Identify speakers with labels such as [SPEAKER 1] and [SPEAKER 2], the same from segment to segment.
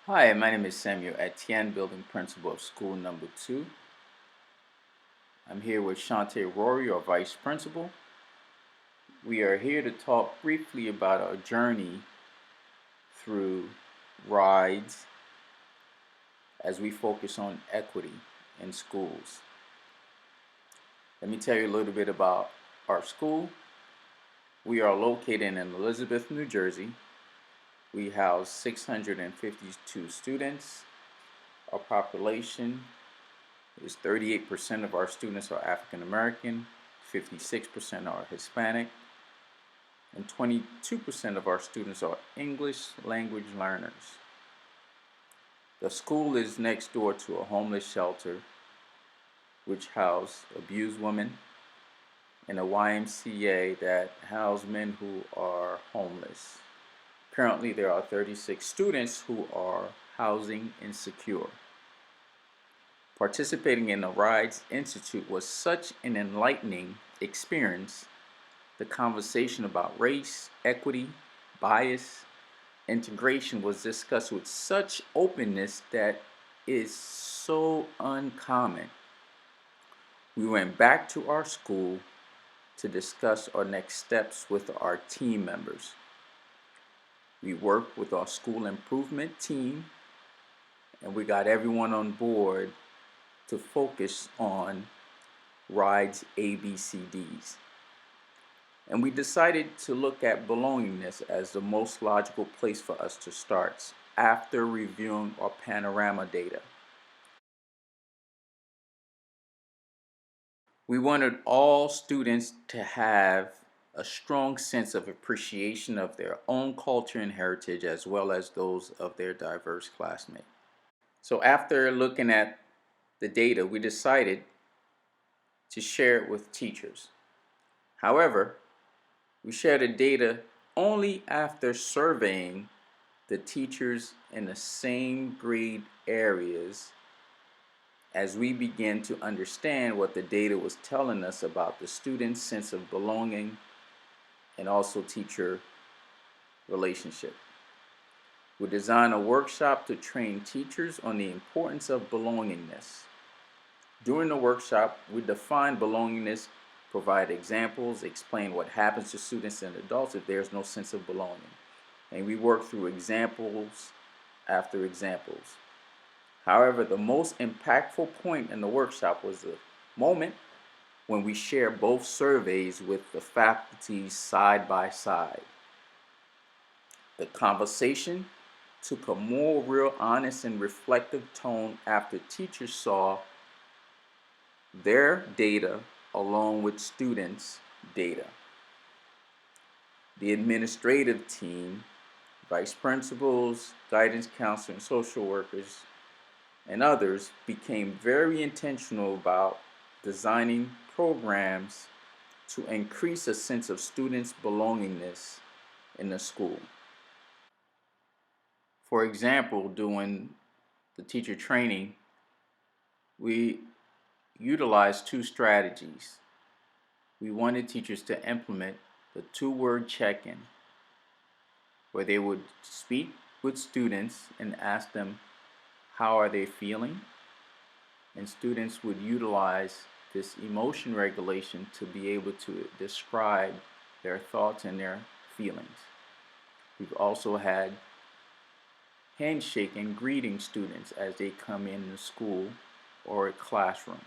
[SPEAKER 1] Hi, my name is Samuel Etienne, building principal of school number 2. I'm here with Shante Rory, our vice principal. We are here to talk briefly about our journey through rides as we focus on equity in schools. Let me tell you a little bit about our school. We are located in Elizabeth, New Jersey. We house 652 students. Our population is 38% of our students are African American, 56% are Hispanic, and 22% of our students are English language learners. The school is next door to a homeless shelter which house abused women and a YMCA that house men who are homeless. Currently there are 36 students who are housing insecure. Participating in the Rides Institute was such an enlightening experience. The conversation about race, equity, bias, integration was discussed with such openness that is so uncommon. We went back to our school to discuss our next steps with our team members. We worked with our school improvement team and we got everyone on board to focus on Rides ABCDs. And we decided to look at belongingness as the most logical place for us to start after reviewing our panorama data. We wanted all students to have a strong sense of appreciation of their own culture and heritage as well as those of their diverse classmates. So after looking at the data, we decided to share it with teachers. However, we shared the data only after surveying the teachers in the same grade areas as we began to understand what the data was telling us about the students' sense of belonging and also teacher relationship. We designed a workshop to train teachers on the importance of belongingness. During the workshop, we defined belongingness, provide examples, explain what happens to students and adults if there's no sense of belonging. And we worked through examples after examples. However, the most impactful point in the workshop was the moment when we shared both surveys with the faculty side by side. The conversation took a more real, honest, and reflective tone after teachers saw their data along with students' data. The administrative team, vice principals, guidance counselors, and social workers, and others became very intentional about designing programs to increase a sense of students' belongingness in the school. For example, during the teacher training, we utilized two strategies. We wanted teachers to implement the two-word check-in, where they would speak with students and ask them how are they feeling, and students would utilize this emotion regulation to be able to describe their thoughts and their feelings. We've also had handshake and greeting students as they come in the school or classrooms.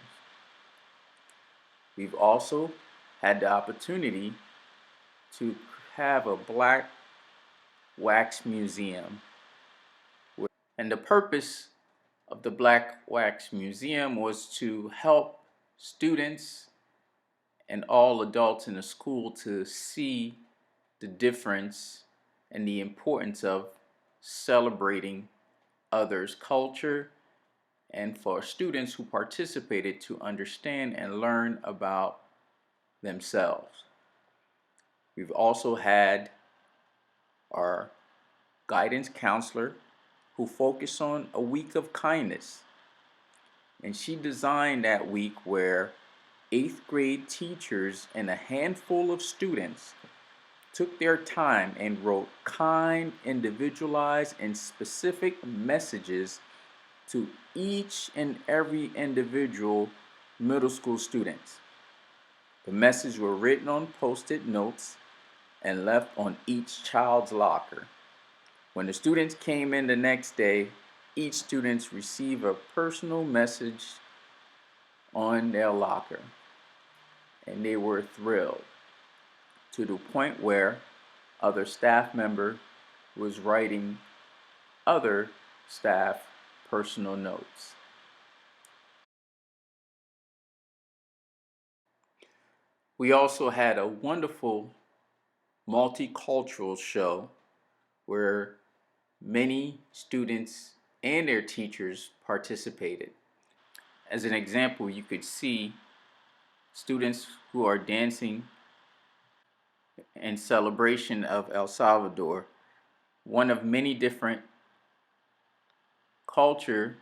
[SPEAKER 1] We've also had the opportunity to have a black wax museum. And the purpose of the Black Wax Museum was to help students and all adults in the school to see the difference and the importance of celebrating others' culture, and for students who participated to understand and learn about themselves. We've also had our guidance counselor who focused on a week of kindness. And she designed that week where 8th grade teachers and a handful of students took their time and wrote kind, individualized, and specific messages to each and every individual middle school students. The messages were written on post-it notes and left on each child's locker. When the students came in the next day, each student received a personal message on their locker, and they were thrilled to the point where other staff member was writing other staff personal notes. We also had a wonderful multicultural show where many students and their teachers participated. As an example, you could see students who are dancing in celebration of El Salvador, one of many different culture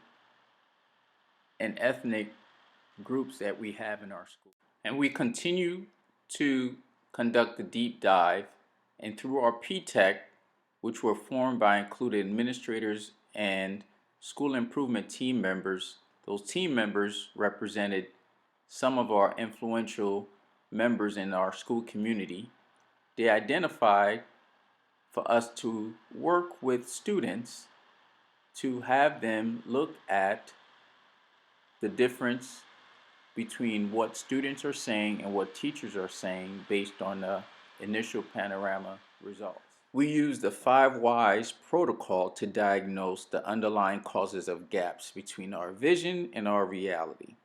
[SPEAKER 1] and ethnic groups that we have in our school. And we continue to conduct a deep dive, and through our P-TECH, which were formed by included administrators and school improvement team members, those team members represented some of our influential members in our school community. They identified for us to work with students to have them look at the difference between what students are saying and what teachers are saying based on the initial panorama results. We use the 5 Whys protocol to diagnose the underlying causes of gaps between our vision and our reality.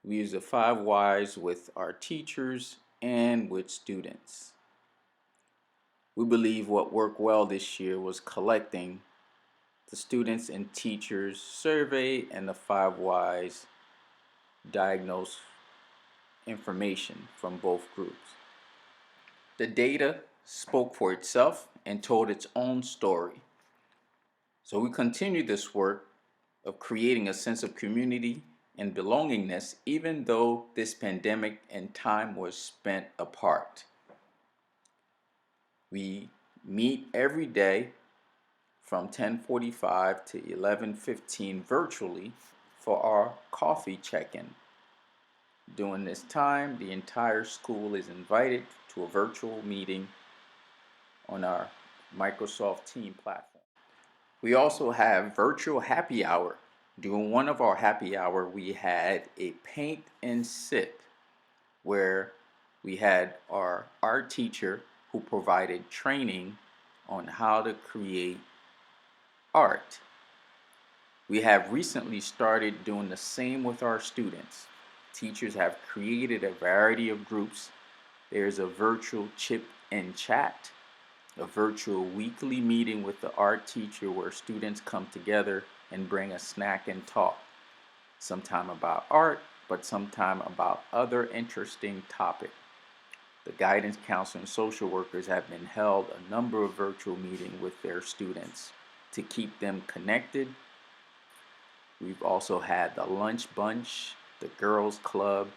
[SPEAKER 1] We use the 5 Whys with our teachers and with students. We believe what worked well this year was collecting the students and teachers survey and the 5 Whys diagnose information from both groups. The data spoke for itself and told its own story. So we continue this work of creating a sense of community and belongingness, even though this pandemic and time was spent apart. We meet every day from 10:45 to 11:15 virtually for our coffee check-in. During this time, the entire school is invited to a virtual meeting on our Microsoft Teams platform. We also have virtual happy hour. During one of our happy hour, we had a paint and sip where we had our art teacher who provided training on how to create art. We have recently started doing the same with our students. Teachers have created a variety of groups. There's a virtual chip and chat, a virtual weekly meeting with the art teacher where students come together and bring a snack and talk, sometime about art, but sometime about other interesting topics. The guidance counselor and social workers have been held a number of virtual meetings with their students to keep them connected. We've also had the lunch bunch, the girls club,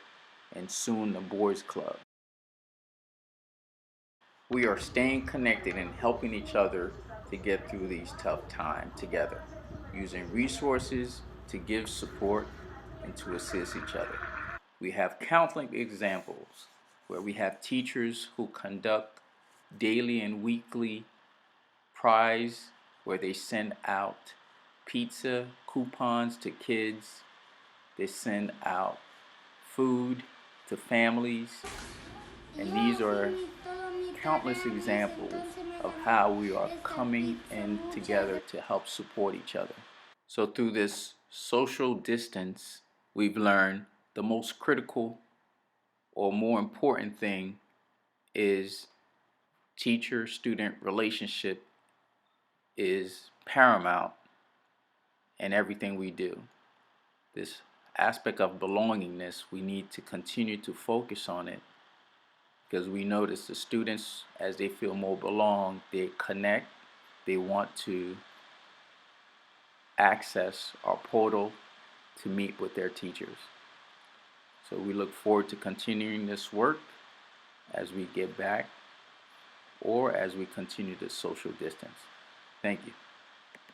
[SPEAKER 1] and soon the boys club. We are staying connected and helping each other to get through these tough times together, using resources to give support and to assist each other. We have countless examples where we have teachers who conduct daily and weekly prize where they send out pizza coupons to kids. They send out food to families. And these are countless examples of how we are coming in together to help support each other. So through this social distance, we've learned the most critical or more important thing is teacher-student relationship is paramount in everything we do. This aspect of belongingness, we need to continue to focus on it because we notice the students, as they feel more belong, they connect, they want to access our portal to meet with their teachers. So we look forward to continuing this work as we get back or as we continue to social distance. Thank you.